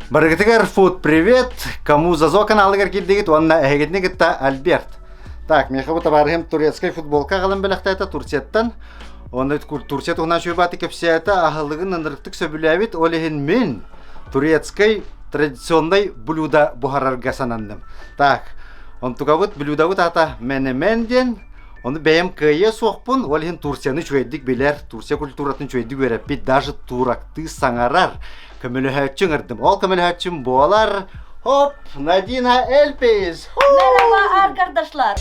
Баргатыгар фуд привет. Кому зазо каналы кирдигит, онна эгетнигитта Альберт. Так, мен хабы табарым турецкий футболка галым белектайта Турцияттан. Оны Турция тугна шөбаты кепсията ахылыгын ындырыктык сөбүләбит олехин мен турецкий традиционный блюдо бухарарга санандым. Так, он тугабыт блюдо ата менеменден. Оны бәйем кыя соқпын, олехин Турцияны чөйдік белер, Турция культуратын чөйдік вереппет, даже туракты саңарар. Көміліхәтчің ырдым. Ол көміліхәтчің болар. Хоп, Надина Эльпиз. Merhaba arkadaşlar.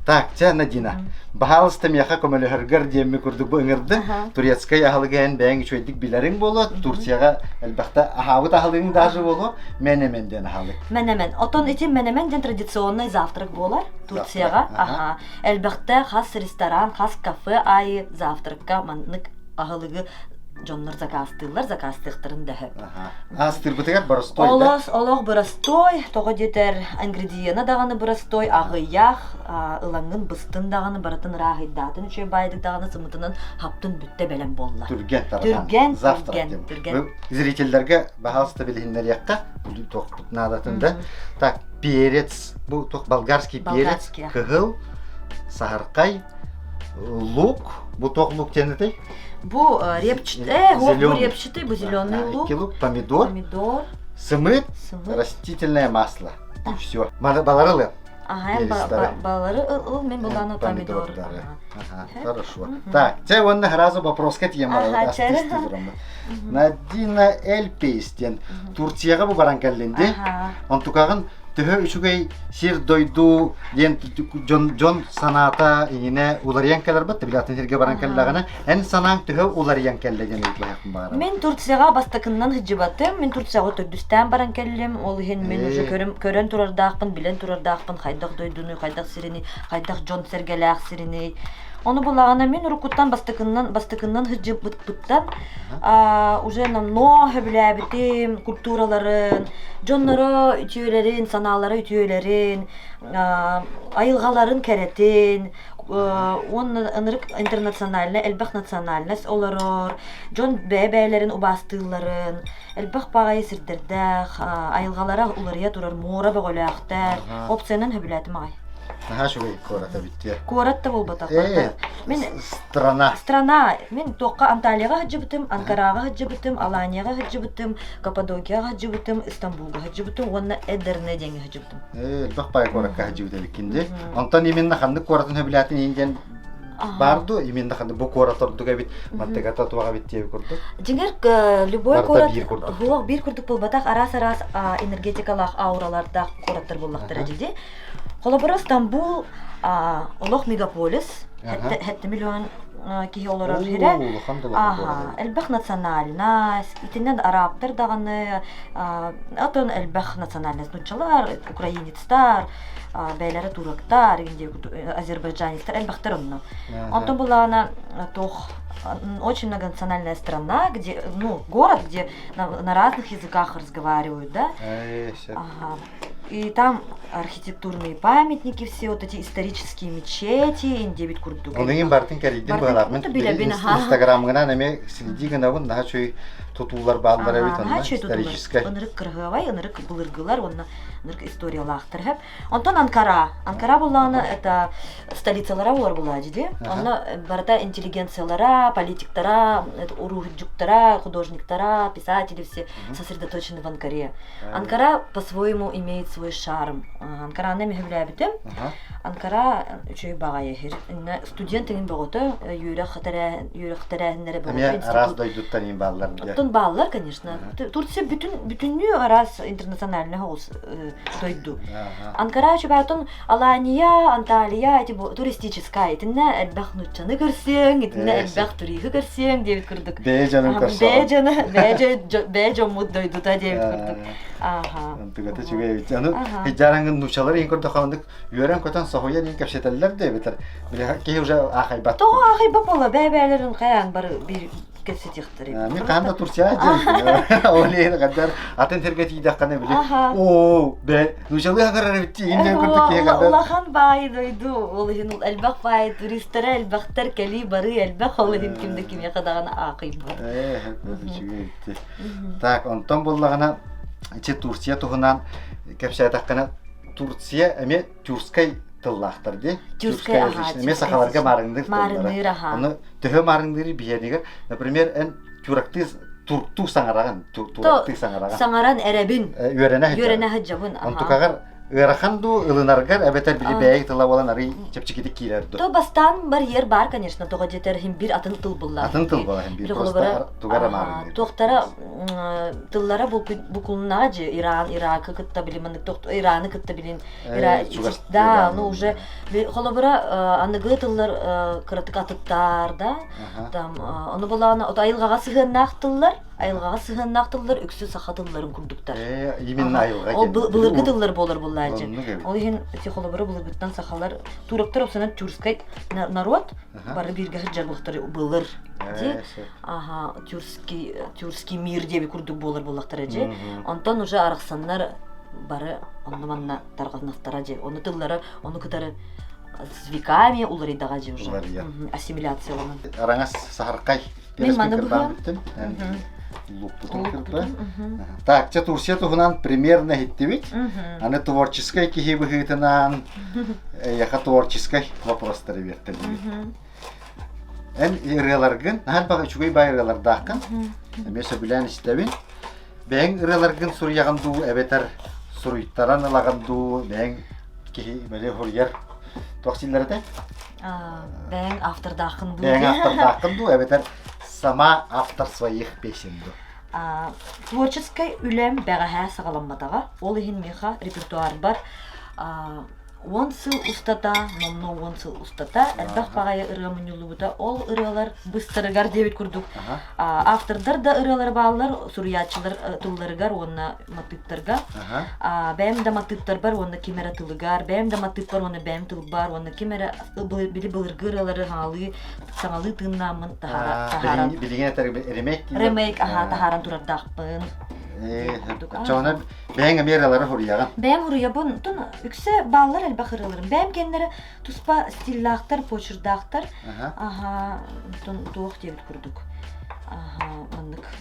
Так, це Надина. Бағалысты мияқа көміліхіргір демі күрдік бұл ыңырды. Турецкай ахылыған бәйін чөйдік білерің болу. Турцияға әлбәқті ахауыт ахылығың дажы болу. Менеменден ахылық. Менемен. Отон için menemenden традиционный завтрак болар Турцияға. Әлбәқті хас ресторан, хас кафе айы завтракка маннык ахылығы Джоннар закастықтырын дәхіп. Астыр бұтығар бұрыстой, да? Олық бұрыстой, тоғы детер ингредиена дағаны бұрыстой, ағыяқ, ылаңын бұстын дағаны баратын рағидатын үшей байдық дағаны сымытынан хаптын бүтті бәлем болла. Түрген, завтрак. Зрительдерге бағалысты білігіндер яққа, бұл тоқ бұтынадатында. Так, перец, бұл тоқ болгарский перец, кығыл, сахарқай, лук, бұл тоқ лук тенетей. Bu репчатый, bu репчатый, bu зеленый лук. Лук, помидор, сымыт, растительное масло. И все. Баларылы. Ага, балары мен буланы помидор. Хорошо. Так, це вони разу вопрос кет ямара. Надина Эльпейстен. Турцияға бұл баранкалленде. Он тукағын түхі үшігей сир дойду ден жон саната ине улариян кәлер бітті білатын жерге баранкаллағына. Ән санаң түхі улариян кәллеген өйтләйқын бағарам. Мен Турцияға бастықыннан хыджыбатым. Мен Турцияға төйдістен баранкаллем. Ол ген мен уже көрен турардақпын, білен турардақпын. Қайдақ дойдуны, қайдақ сирени, қайдақ жон сергеләқ сирени. Оны болағана мен рукуттан бастықыннан хыджып бұттан уже намного біләбітім культураларын, жонлары ütüyelerin, саналары ütüyelerin, айылғаларын кәретін, оны ынырық интернациональны, әлбәқ национальнес оларыр, жон бәбәлерін убастыларын, әлбәқ бағайы сірдердәқ, айылғалара улария тұрар мора бәғоләқтәр, опцияның хөбіләтім ағай. Ага, шугай кората битте. Кората бол батак. Мен страна. Мен тоққа Анталияға хыджыбытым, Анкараға хыджыбытым, Аланияға хыджыбытым, Каппадокияға хыджыбытым, Истанбулға хыджыбытым, онна Эдерне денге хыджыбытым. Бақпай коракка хыджыбытылыккинде. Онтан именна ханды коратын хөбілатын енген барды, именна ханды бұл коратордуға бит, маттегата туаға бит тегі көрдік. Жеңер любой корат, хуақ бір көрдік бол батақ, арас-арас энергетикалақ аураларда кораттар боллақтыр әділде. Холобора Стамбул олох мегаполис, хәтті миллион кихи оларар хире. Әлбәқ национальнас, итінен арабтар дағаны, атон әлбәқ национальнас нучалар, украинецтар, бәйлері турактар, азербайджанецтар, әлбәқтар онны. Антон булана тох очень многонациональная страна, где, город, где на разных языках разговаривают, да? И там архитектурные памятники, все вот эти исторические мечети, индебит курдуга. Он им бартин каридин багалар. Мен Инстаграмгана неме сидигана вон нахачой тутулар балдара бит онна историческая. Онрык кыргавай, онрык булыргылар, онна онрык историялахтар хеп. Онтон Анкара. Анкара булланы это столицалара булар була диде. Онна барата интеллигенциялара, политиктара, урухджуктара, художниктара, писатели все сосредоточены в Анкаре. Анкара по-своему имеет свой шарм. Анкара неме хөбүләбитем. Анкара үчөй бага яхир. Студент деген богото юрак хатара нере богото. Мен раз дойдуттан ин баллар. Онтон баллар, конечно. Турция бүтүннүү арас интернациональный хаус дойду. Анкара чебатон Алания, Анталия, эти туристическая. Итинне элбах нучаны көрсөң, итинне элбах турихи көрсөң деп кырдык. Бежанын көрсөң. Бежан мут дойду та деп кырдык. Аха. Антыгата чугай. Аны хиджарангын нучалар ин көрдө халындык үйрөн көтөн сохуя дин кепшетеллер дебитер. Бир ки уже ахайбат. То ахайбат бола бебелерин каян бар бир кесетихтер. Ми канда Турция же. Олейн гадар атын тергети дакканы биле. О, бе нучалы агарар битти инде көрдүк ки гадар. Аллахан бай дойду. Олейн элбак бай туристтер элбактар кели бары элбак олейн кимде ким якадаган акыйбы. Чугай. Так, онтон боллагана Иче Турция туһунан кепшә таккана Турция эме тюркскай тыллахтар ди. Тюркскай ага. Эме сахаларга марыңдыр. Марыңдыр ага. Аны төһө марыңдыры биһенигер. Например, эн туркту саңараган, туркты саңараган. Саңаран әрәбин. Үйрәнә һәҗә. Үйрәнә һәҗәбын. Антукагар Ыраханду ылынаргар әбетер биле бәйг тыла болан ары чепчикити килерди. То бастан бар ер бар, конечно, тога жетер хим бир атын тыл булла. Атын тыл була хим бир просто тугара марын. Тоқтара тыллара букулнага же Иран, Ирак кытта билимин, Ираны кытта билин. Да, ну уже холобара аныгы тыллар кыратык атыттар да. Там аны булана айылгага сыгыннак тыллар. Айылгага сыгыннак тыллар үксү сахатылларын курдуктар. Именно айылга. Ол былыргы тыллар болар буллажы. Ол ин психологлары былыргыттан сахалар турактар опсана тюркскай народ бары бирге хыджарлыктар былыр. Ди. Ага, тюркский мир деп курдук болар буллактар же. Антон уже арыксаннар бары оннаманна тарганактара же. Оны тыллары, оны кытары с веками уларыдага же уже. Ассимиляцияланып. Араңас сахаркай. Мен маны бугам. Так, че Турция туһунан примерно хиттибит. Аны творческой кихибыхытынан яха творческой вопростары бертелди. Эн иреларгын, ханбага чугай байралар даккан. Месе билен истебин. Бен иреларгын сурьяганду эбетер суруйттаран лаганду бен кихи беле хорьяр токсиллерде. Бен автор даккан ду. Бен автор даккан ду эбетер сама автор своих песен ду. Творческой үлем бәғәһә сағаламматаға. Ол ихин меха репертуар бар. 10 сыл устата, номно 10 сыл устата. Әлбәқ бағая ырғамын юлубыта. Ол ырғалар быстырыгар дебет күрдік. Автордар да ырғалар бағалар, суриячылар тылларыгар, онна матыптарга. Бәйім да матыптар бар, онна кемера тылыгар. Бәйім да матып бар, онна бәйім тыл бар, онна кемера білі бұлырғы ырғалары саңалы тыңнамын тахаран. Билеген әтәргі ремейк? Ремейк, тахаран турардақпын. Чоғына бәйін әмералары хорияған? Бәйім хория бұн, үксе балалар әлбақ ырғаларын. Бәйім кендері туспа стиллақтар, почырдақтар. Туық дебіт күрдік.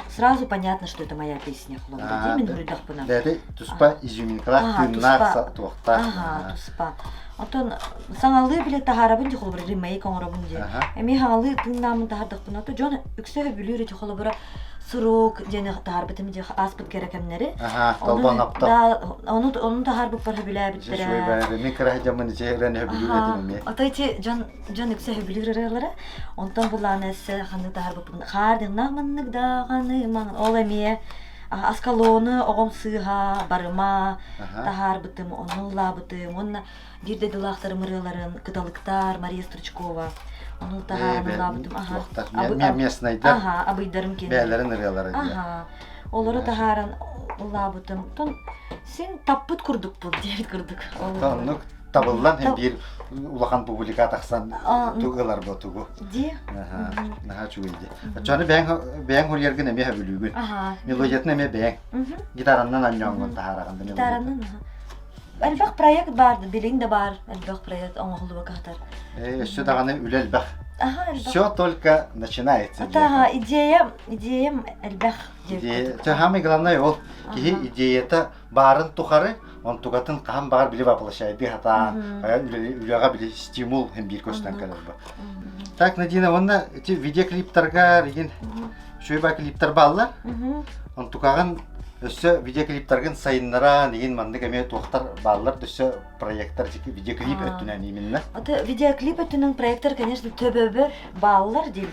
Сразу понятно, что это моя песня. Мен хоридақпына. Дәді туспа изюминкалар, күннақ туықтар. Туспа. Отон саңалы биле тахарабын ди холбыр ремейк оңрабын ди. Эми хаңалы тыңнамын тахардықпын. Ото жон үксе бүлүрү ди холбыра сырок жана тахарбытым ди аспыт керекемнери. Толбан апта. Onu taharбы бар биле биттер. Шуй бәре мен кирә жамын җерәне бүлүрү ди. Ото ити жон үксе бүлүрүләре. Онтан буланасы ханы тахарбы хардын нагмыннык да ганы ман ол эми аскалоны огом сыга барыма тахарбытым онулабытым онна бирде дылактарым ырыларын кыталыктар Мария Стручкова onu taharınlabıdım. Местнайдар. Абыйдарым кенде. Бәләрен ырылары. Олары таharın лабытым. Тон сен таппыт курдук бу, дебит курдук. Тоннук табылдан һәм бир улахан публика таксан тугылар бу тугу. Ди. Наха чуйди. Ачаны бәң хорьергә неме һәбүлүгүн. Мелодиятны неме бәң. Гитараннан аньянгын тахараганда неме. Гитараннан. Әлбәқ проект барды, билең дә бар. Әлбәқ проект оңгылы вакыттар. Все даганы үлел бах. Все только начинается. Идея әлбәқ. Идея. Самое главное ол ки идеята барын тухары, он тугатын кам бар биле воплощает. Би хата, үләгә биле стимул һәм бир көстән калыр бу. Так, Надина, онда эти видеоклиптарга деген шуйба клиптар баллар. Он тугаган Өссө видеоклиптаргын сайыннара деген мандык эме туохтар баллар төссө проекттар видеоклип өттүнөн именно. Аты видеоклип өтүнүн проекттер, конечно, төбөбөр баллар дейт.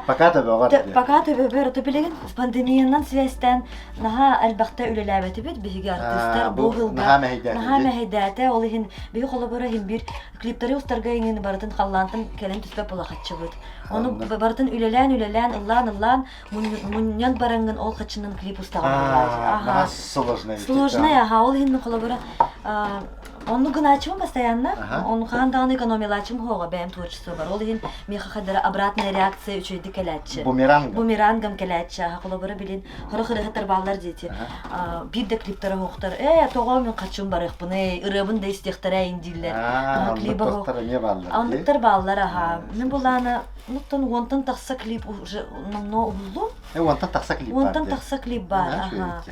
Пока төбөгөр. Пока төбөбөр аты билеген пандемиянан связьтан наха албакта үлеләбәте бит биге артисттар бу наха мәһидәте ол ин биге холобора ин бир клиптары устарга ин бардын халлантын келен түспә булахатчыбыт. Оны бардын үлелән ыллан муньян барангын ол хачынын клип устаган. Сложная, ол ин холобора он гначим постоянно, он ханданы экономилачим хога бэм творчество бар. Ол ин меха хадара обратная реакция үчөйдү келечи. Бумерангам келечи. Холобора билин хорохорохтар баллар дети. Бир де клиптер хохтар. Тогом мен качым барык буны ырыбын да истехтара индиллер. Клипа хохтар не баллар. Андыктар баллар аха. Мен буланы нуттан вонтан такса клип уже намно улду. Вонтан такса клип бар. Вонтан такса клип бар. Аха.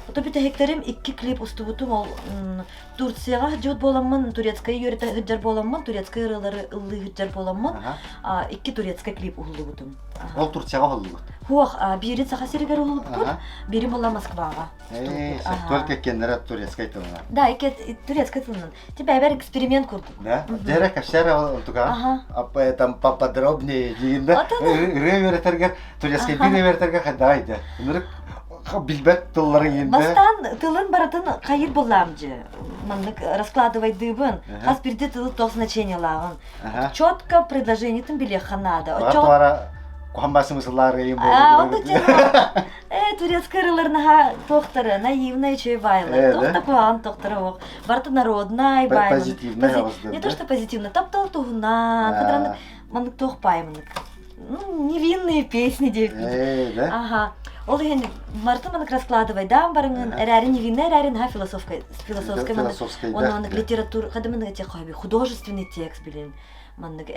Отобите хектерим 2 клип устубутум ол Турцияга жот боламмын, турецкая йөрөтө хыджар боламмын, турецкая ырылары ыллы хыджар боламмын. 2 турецкая клип улдубутум. Ол Турцияга улдубут. Хуах, бирин саха серигер улдубут, бирин бола Москвага. Только кеннера турецкая тылына. Да, турецкая тылынан. Тебя бер эксперимент курдук. Да? Дерек ашара туга. Там поподробнее дигенде. Реверетергер турецкая реверетергер хадайды. Билбет тылларын енді. Бастан тылын баратын қайыр боламжы. Мандык раскладывай дыбын. Хас бирде тылы тох значение лагын. Четко предложениетін билеха надо. Вара кухамба смысллары им болды. Турецкая рыларына тохтары, наивная чей байлы. Тохта план тохтары ок. Барты народная байлы. Позитивная. Не то, что позитивно. Таптал тугна. Кадраны мандык тох паймандык. Невинные песни девки. Ага. Ол ген мартымын раскладывай да барыңын әрәрі невинный әрәрі ха философской мандык литература кадымын эти хобби художественный текст билен мандык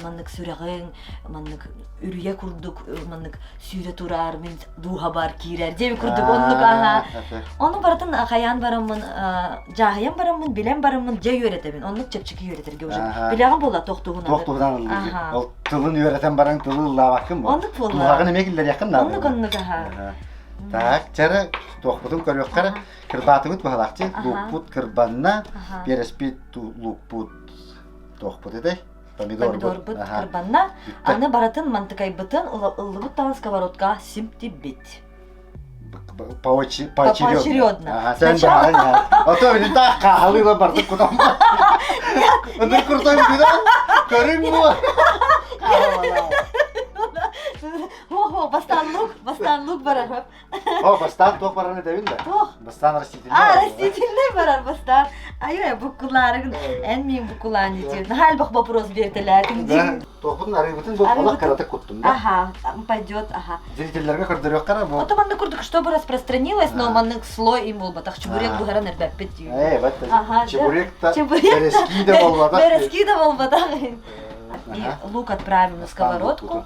мандык сүрәгең мандык үрүе курдук мандык сүрә турар мен духа бар кирер деп курдук оннук аха оны баратын хаян барамын жахаян барамын билем барамын же үйрөтөмүн оннук чепчики үйрөтөргө уже билегин болот токтугунан ол тылын үйрөтен бараң тылы лабакын оннук болот тугагын эмегилер якын оннук аха так жары тохпутун көрөккара кырбатыбыт бахалакчы лукпут кырбанна переспит лукпут тохпут эдей помидор бут кырбанна аны баратын мантыкай бытын ыллыбыт таган сковородка симти бит поочередно. Ага, сен бараң. Ото мен так калыла бардык кудам. Онда куртай бида. Көрүң бу. Бастан лук барар. Бастан тох бараны дебин да. Бастан растительный. Растительный барар бастан. Ай, букуларың, эн мен букулан дитер. Хал бак вопрос бертелер. Тохтун арыбытын бу алак каратык куттум да. Ага, пойдет, ага. Зрительлерге көрдөрөк кара бу. Ото манда курдук, чтобы распространилось, но маннык слой им болбат. Так чебурек бугаран эрбеп бетти. Вот. Чебурек-то берески да болбат. Берески да болбат. И лук отправим на сковородку.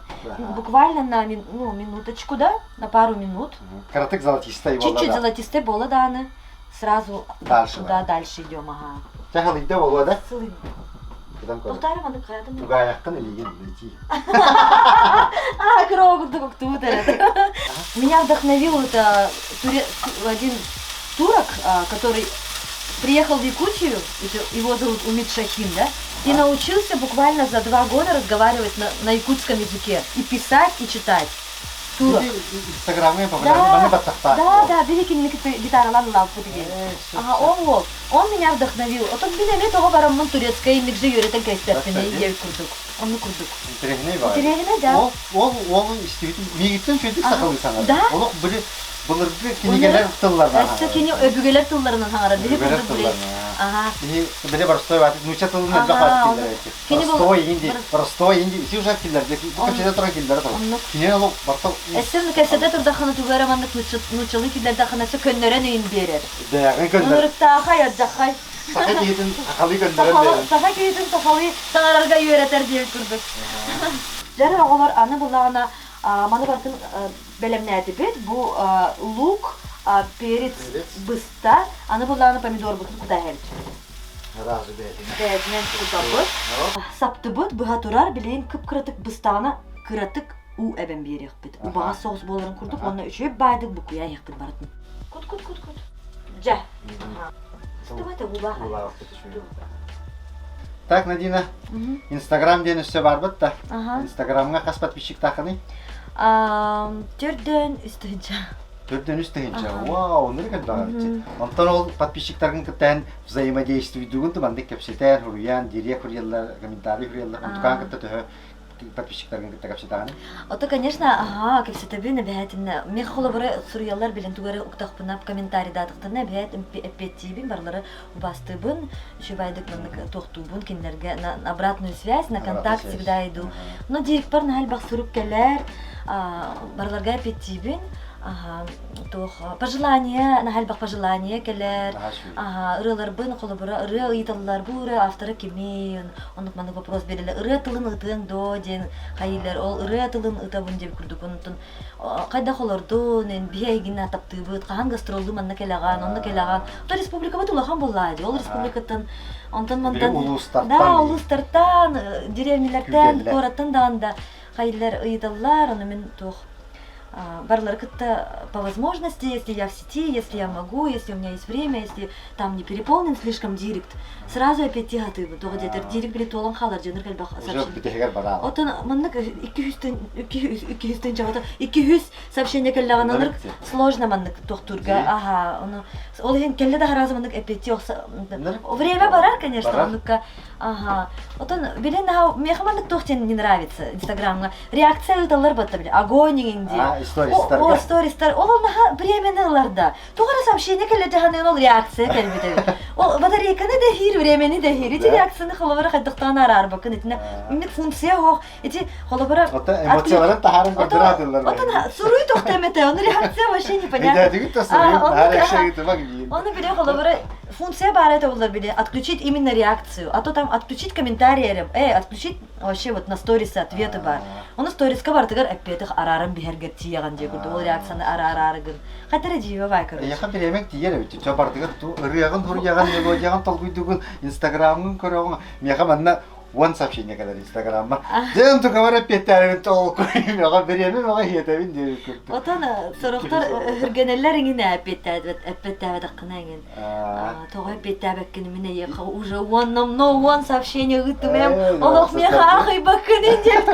Буквально на минуточку, да? На пару минут. Каратык золотистый было, чуть-чуть золотистый было, да, сразу туда дальше идем, ага. Тяхал идем, было, да? Повторим, он каядым. Тугай яхтан или идти. Кровь тут. Меня вдохновил это один турок, который приехал в Якутию, его зовут Умид Шахин, да? И научился буквально за 2 года разговаривать на якутском языке. И писать, и читать. Турок. Инстаграме популярный батахта. Да, великий гитара лан путиген. Ага, он меня вдохновил. Оток билеме того барамын турецкая имикжи йөрөтөн кайстапыны ел курдук. Он курдук. Интересный, да. Ол истебитин мегиттен сөйдүк сакалы саңар. Олук били булырды кинегелер тыллардан. Кини өбүгелер тылларынан саңар. Били курдук. Ага. Били простой ватит, нуча тылын да хат Простой инди, си уже киллер, кочеде турган киллер да. Кине олук бартал. Эсен кесете турда хана тугара мандык нучалы киллер да ханасы көннөрөн үйүн берер. Да, көннөр. Нурта хая жахай. Саха кийтин сахалы көннөрөн. Саха кийтин сахалы саңарарга үйрөтөр деп курдук. Жара оголор аны булагына маны бартын белемнәти бит бу лук, перец, быста, аны булагына помидор бутун куда хел. Разы бетин. Бетин куда бут. Сапты бут буга турар билен кып кыратык быстаны кыратык у эбен берек бит. У бага соус боларын курдук, онна үчөп байдык бу куя яктын бартын. Кут. Жа. Давайте улага. Так, Надина, Инстаграм дені все бар бітті. Ага. Инстаграмға қас подписчик тақыны? Төрдөн үстүнчө. Төрден үстігінші. Вау, нұры кәді бітті. Онтан ол подписчиктардың кіттен взаимодействие дүгін тұманды кәпсетен, хуруян, дирек хуриялар, комментарий хуриялар, онтуқан кітті түхі подписчиктардың кітті кәпсетағаны? Ото, конечно, кепсетебин бәһәтин. Мен холобары сурыялар билен тугары уктахпына комментарий датыктарына бәһәт эппеттибин барлары убастыбын. Шубайдык мындык тохтубун киндерге на обратную связь, на контакт всегда иду. Но директор на хәл бахсуруп келер, барларга эппеттибин. Тох пожелания, на хәлбах пожелания келер. Ырылар бын холобара ыры ыйталлар буры авторы кемейн. Онук маны вопрос берелер. Ыры тылын ытын до ден хайылар. Ол ыры тылын ытабын деп күрдүк онтон. Кайда холордун эн биягин атаптыбыт. Кахан гастролду манна келаган, онны келаган. То республика бут улахан боллайды. Ол республикатын онтон мантан. Да, улустартан, деревнялардан, гораттан да анда хайылар ыйталлар. Оны мен тох барлар кытта по возможности, если я в сети, если я могу, если у меня есть время, если там не переполнен слишком директ, сразу опять тягатыбы. Того где-то директ билет олан халар жөнөр калбах сообщение. Отон мындык 200 жабата 200 сообщение келлаганыр сложно мындык тохтурга. Ага, оны ол ген келде да разы мындык опять время барар, конечно, мындыкка. Ага. Отон билен меха мындык тохтен не нравится Инстаграмга. Реакция ыталар батта биле. Огонь дегенде. Стористар. Ол временеларда. Тугара сообщение келде ханын ол реакция келбеде. Ол батарейканы да хир времени да хир. Эти реакцияны холобара кайдыктан арар бакын этне. Мин функция хох. Эти холобара эмоцияларын тахарын көрдүратылар. Отон суруй тохтемете. Он реакция вообще непонятно. Да, дигит суруй. Он биле холобара функция бар это булар биле. Отключить именно реакцию. А то там отключить комментарии. Отключить вообще вот на сторисы ответы бар. Он сториска бар тигер эппетих арарым бихергер тияган же күрдү. Ол реакцияны арарарыгын. Кайтара жибе бай көрөт. Я хабар эмек тиер бит. Чо бар тигер ту ырыягын туряган яган толгуйдугун Инстаграмын көрөң. Мега манна one сообщение кадар Инстаграмма. Дем ту говоря петәрен толку. Мега береме мега хетебин деп күрдү. Отан сорохтар хиргенеллер иңине эппетәбе кынагын. Тогы эппетәбеккин менә яка уже one сообщение гытмем. Олох мега ахый бакын деп.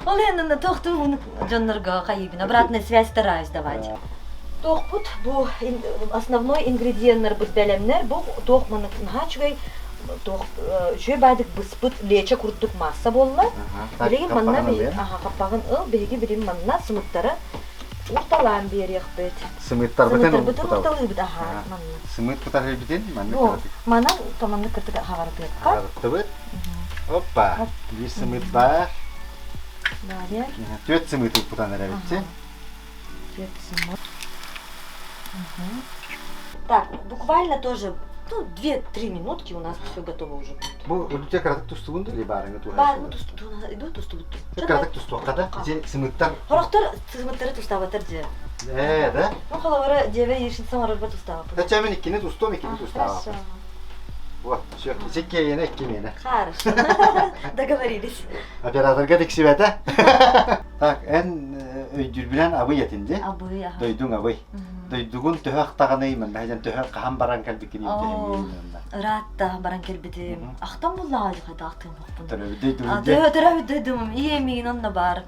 Ол энне тохту жоннорга кайбин обратная связь стараюсь давать. Тохпут бу основной ингредиенттер бу белемнер бу тохманы хачгай тох жөй байдык быспыт лече курттук масса болла. Билеген манна бе капагын беги билем манна сымыттары урталан берек бет. Сымыттар бетен урталы бит манна. Сымыт кытар бетен манна. Манна таманны кыртык хагар бет. Кыртыбыт. Опа. Bir сымыт бар. Далее. Төт сымыт бутан беребитти. Төт сымыт. Так, буквально тоже 2-3 минутки у нас все готово уже будет. Бу үлте кратык тустугунду ли барыңы туга? Бар, тустугуна иду тустугуту. Кратык тустугада же сымыттар. Хорохтор сымыттары тустабатыр же. Да? Ну холовара деве ешин самарар ба тустабы. Да чамени кини тустом икини тустабы. Хорошо. Вот, всё. Зекеяна кимена. Хорошо. Договорились. Операторга тексибете. Так, эн өйдүр билен абый етинде. Абый, ага. Дойдуң абый. Дойдугун төһөк тагыныймын. Хажан төһөк кахан баран калбикини дегенде. Ратта баран келбетим. Ахтан буллага кайда ахтан букпун. Дойдуң. Дойдум. Иемин онна бар.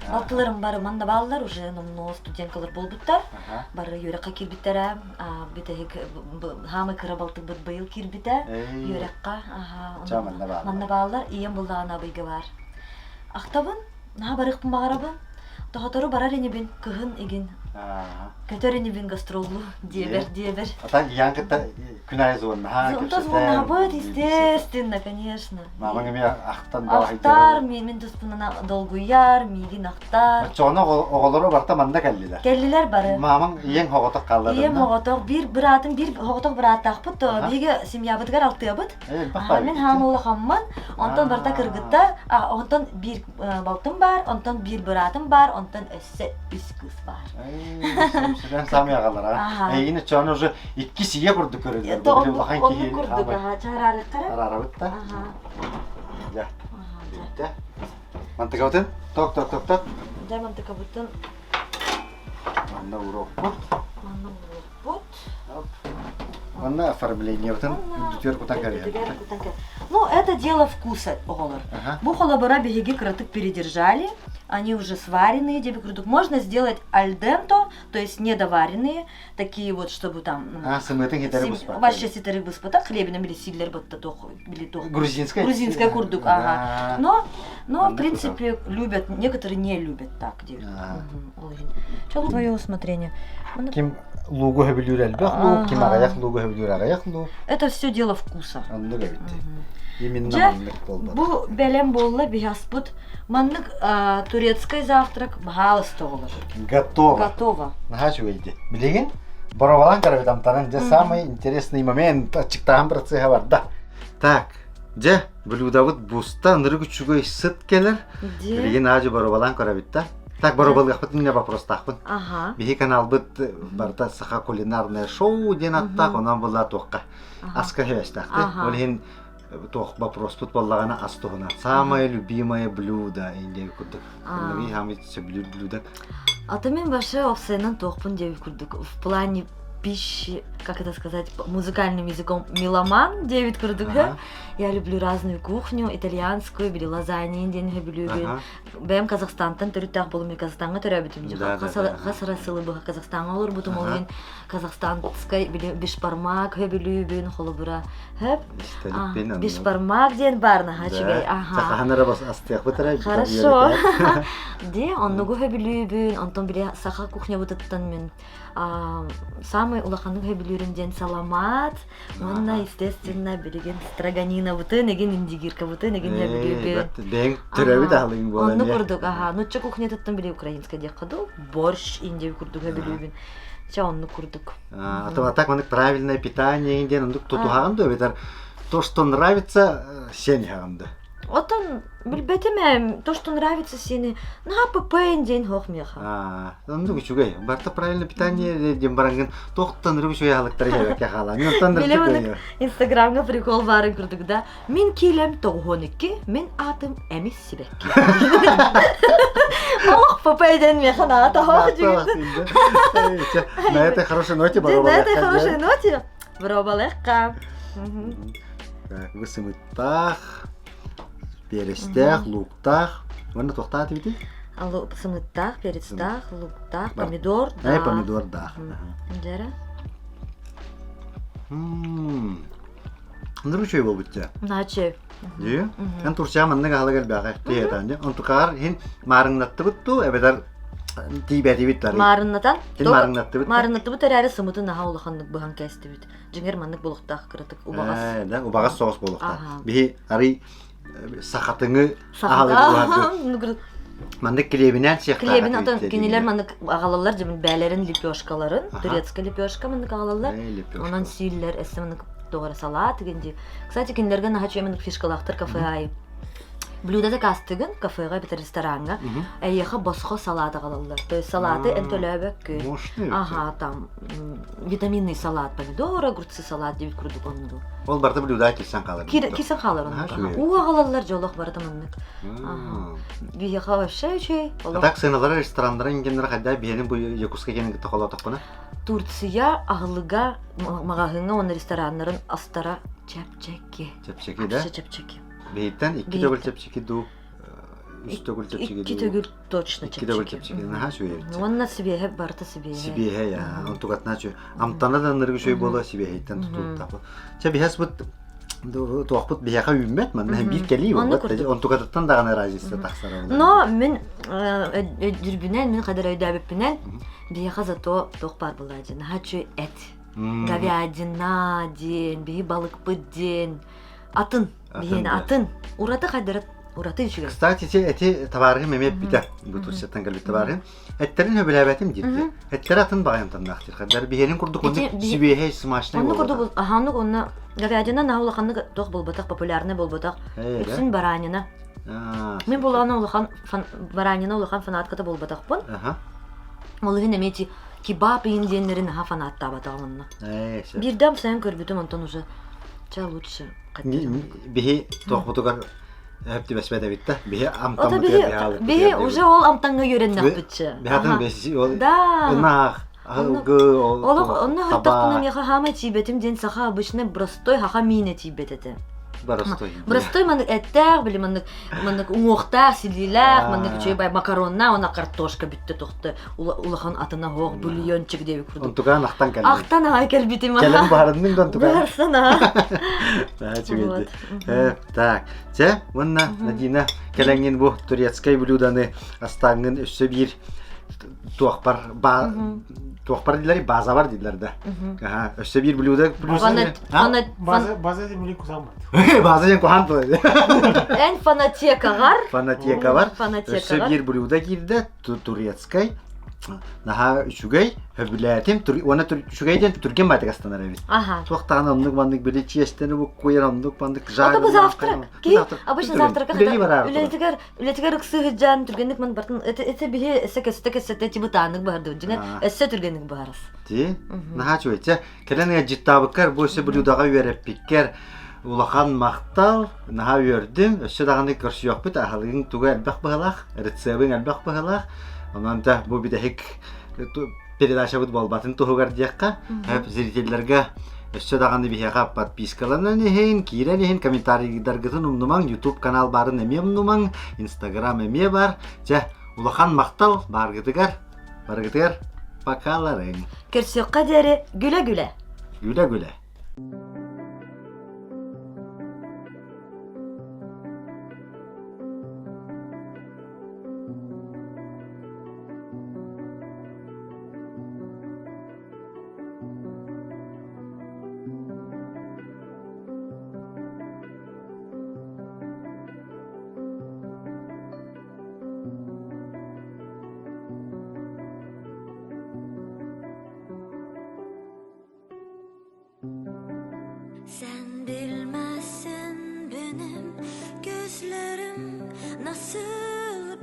Алтыларым бар, манда балалар уже номно студенткалар болбуттар. Бары йөрәккә кирбиттәр, битәһек хамы кырабалты бит быел кирбитә. Йөрәккә, манда балалар ием булган абыйга бар. Ахтабын, на барыкпын багарабын. Тохатору барар ине бин кыгын иген. Көтөрүнү бин гастролу дебер. Ата яңгыта күнай зон. Зон будет, естественно, конечно. Мамаңа мен ахтан бала айтты. Ахтар, мен дуспунана долгуяр, мигин ахтар. Чоно оголору барта манда келдилер. Келдилер бары. Мамаң ең хоготок калды. Ең хоготок бир атын бир хоготок бир атакпыт. Биге семья бытгар алтыбыт. Мен хамылы хамман. Онтон барта кыргытта, онтон бир балтым бар, онтон бир атым бар, онтон өссө үс кыз бар. Сен сами агалар. Эйне чоно уже 2 сие курдук көрөлөр. Onu kurduk çağırarlık kara. Ararabıt da. Ya. Мантыкабытын? Ток. Дай мантыкабытын. Манна урок бут. Манна урок бут. Манна оформление бутын. Дүтер кутан кәрі. Ну, это дело вкуса, оголор. Бу холобара беги кротык передержали. Они уже сваренные, можно сделать альденто, то есть недоваренные, такие вот, чтобы там... Сымытын хитары бұспа. Вообще ситары бұспа, так хлебином или сидлер бытта тох. Грузинская? Грузинская курдук, ага. Но в принципе, любят, некоторые не любят так делать. Что твое усмотрение? Ким лугу хэбилюр әлбәк луг, ким ағаяқ лугу хэбилюр ағаяқ луг. Это все дело вкуса. Анны гәбитті. Именно маннык болды. Бу бәлем болла бихаспут. Маннык турецкий завтрак бахалысты olur. Готово. Нахачу вейді. Білеген? Боровалан қарабет амтанын, де самый интересный момент ачықтаған бір цеха бар, да. Так, же блюдавыт буста ныргы чугай сыт келер. Білеген ажы боровалан қарабет, да. Так, боровалға қпыт, мне вопрос тақпын. Бихи канал быт барда саха кулинарное шоу ден аттақ, онан бұлла тоққа. Аска хевеш тақты. Олхин тоқ вопрос тут боллағана астығына. Самое любимое блюдо индей күрдік. Олги хамитсе блюдо. Атымен башы овсайнан тоқпын деп күрдік. В плане пищи, как это сказать, музыкальным языком меломан Дэвид Курдуга. Я люблю разную кухню, итальянскую, били лазанья, индейный люблю. Бэм Казахстантан, төрүттак болуми Казахстанга төрөбүтүм жака. Хасарасылы быга Казахстанга олор бутум олген казахстанской били бишбармак хөбүлүбүн холобура. Хөп. Бишбармак ден барна хачыгай. Саханара бас астык бутара. Хорошо. Де, оннугу хөбүлүбүн, онтон били саха кухня бутаттан мен. Самый улаханын хөбүлүрүнден саламат. Онна естественно билеген строганина бутын, еген индигирка бутын, еген хөбүлүбүн. Бен төрөбү да алын болон. Онну курдук, нучча кухня таттан били украинска де каду, борщ индей курдук хөбүлүбүн. Ча онну курдук. А так мынык правильное питание инден ондук тутуган да бетер. То, что нравится, сен хаганда. Отон билбетеме, то, что нравится сене, на ПП инден хохмеха. Ну чугай, барта правильное питание дем баранган, тохтан рубшу ялыктар жабак яхала. Билемек Инстаграмга прикол барын курдук да. Мен килем тогоныкки, мен атым эмис сибекки. Ох, ПП иден механа ата хох жигит. На этой хорошей ноте На этой хорошей ноте барабалехка. Так, высымыттах, перестях, луктах. Ванна тохтаат бити? Сымыттах, перестах, луктах, помидор, да. Помидор, да. Дера? Нручой бол битте. Наче. Дию? Ан турча маннага халагал бага тиетанде. Он тукар хин марыңнатты бутту, эбедар тибети биттар. Марыңнатан? Марыңнатты бит. Марыңнатты бут әрі сымытын наха улаханнык быхан кәсті бит. Жеңер маннык болуқтақ кырытык убагас. Да, убагас соғыс болуқтақ. Бихи ари сақатыңы ағалы буладу. Мандык клебинен сиқтағы. Клебин атын кенелер мандык ағалалар жемін бәлерін лепешкаларын, турецкий лепешка мандык ағалалар. Онан сүйілер, әсі мандык тоғыры салат дегенде. Кстати, кенелерге нахачу мандык фишкалақтыр кафе айы. Блюдада кастыгын кафега бит ресторанга. Эйха босхо салат ағалалар. То есть салаты энтөлөбөк күй. Ага, там витаминный салат, помидор, огурцы салат деп курдук онду. Ол барда блюда килсен калар. Килсен калар онду. У ағалалар жолок барда мындык. Ага. Бияха вообще чей. Так сыналар ресторандар ингендер хадда биенин бу Якутска кенин тохола токпана. Турция агылыга магагынга он рестораннарын астара чапчеки. Чапчеки да? Чапчеки. Бейтен 2 төгүл чепчеки ду. 3 төгүл чепчеки ду. 2 төгүл точно чепчеки. 2 төгүл чепчеки. Наха шуер. Онна сибеhe барта сибеhe. Сибеhe я. Он тугат начу. Амтанадан ныргы шой боло сибехейтен тутуп тапы. Чебихес бут тоқпут бияха үммет мен бир кели вот. Он тугаттан дагы разисе таксара. Но мен жүрбүнен мен кадар өйдөбүпүнен бияха зато тоқ бар булады. Нахачу эт. Говядина ден, би балык быден. Атын, биен атын. Ураты кадырат, ураты ичиген. Кстати, эти товары мемеп бите. Бу турсеттен келип товары. Эттерин хөбөлөбөтүм дипти. Эттер атын багантан нактыр. Кадар биенин курдук онда сибехе смачный болду. Онда курдук, аханы онна говядина нахулаханы тоқ болботак, популярный болботак. Үсүн баранина. Мен буланы улахан баранина улахан фанатката болботакпын. Ол эне мети кебаб инденерин фанатта батагынна. Бирдем сайын көрбүтүм онтон уже ча лучше. Бихи тоқпутугар Hep de besmede bitti. Bir O amtam da bir bir уже ол амтанга йөреннәк bütçe. Bir hatın besi ol. Да. Nah. Algı ol. Onu hatta bunu yaha hama çibetim den saha обычно простой haha mine çibetete. Barasтой. Простой маннык эттер, били маннык уңохтар, силилер, маннык чөй бай макаронна, она картошка битте тохты. Улахан атына хог бульончик деп курду. Онтуган ахтан келди. Ахтан ай келбитим. Келем барының да онтуган. Барсана. Да, чугеди. Так. Че, мына Надина келеңин бу турецкий блюданы астаңын өссө бир туакпар дилер, база бар дилер да. Аха, өссө бир блюда База демили кусам. База жен кохан тоydu. En fanatiyakagар. Fanatiyaka var. Fanatiyaka Өссө var. бир блюда кирди, турецкий. Наха үчүгөй, хөбүләтим, оны үчүгөйден түрген батыгастанар эбит. Ага. Тоқтаған омдук бандык били чиестени бу куйар омдук бандык Это бы завтрак. Обычно завтрак. Үлетигер Үлетигер ыксы жан түргенник мен бартын. Это бихи сете тибутаннык барды. Жина эссе түргенник барыс. Ти? Наха чуйча. Келене життабыккар бу эссе блюдага үйрөп пиккер. Улахан мактал, наха үйрдүм. Өссө даганы көрсү жок бит, ахалыгың туга элбак багалак, рецебин элбак багалак. Ondan da bu bir de hek передача бут болбатын тугар дияққа. Хеп зрительлерге өссө даганы бихега подпискаланы нехен, киренехен комментарийдерге нумнумаң YouTube канал барын эме нумаң, Instagram эме бар. Же улахан мактал баргытыгар покаларың. Көрсө кадери güle. Güle. Sen bilmezsin benim gözlerim nasıl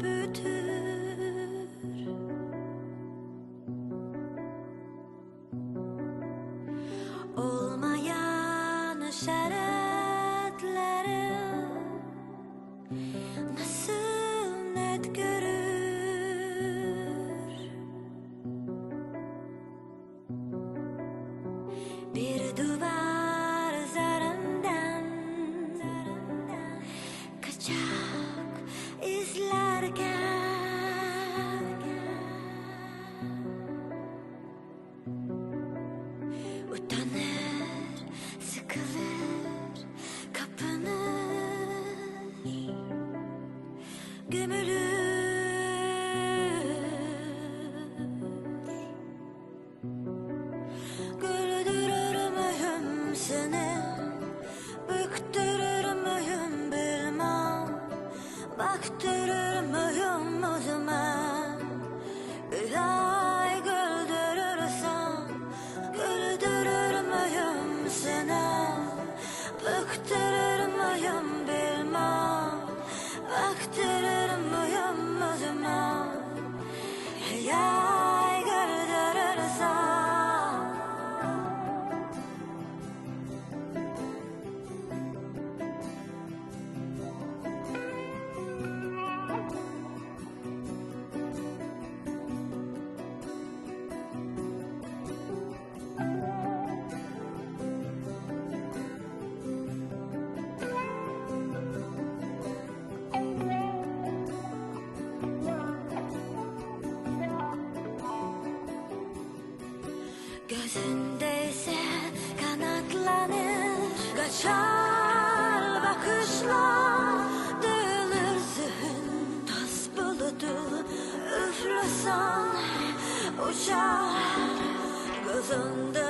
büyütür. Olmayan işaretlerim nasıl net görür. Bir duvar zarından kaçak izlerken utanır, sıkılır, kapanır, gömülür. Güldürür müyüm seni, büktürür müyüm bilmem, baktırır müyüm o zaman. Bir ay güldürürsem, güldürür müyüm seni, büktürür müyüm bilmem, baktırır müyüm o zaman. Bir ay güldürürsem. Gözündeyse kanatlanır, kaçar bakışlar, dağılır zihin, tas bulutu üflesen uçar. Gözünde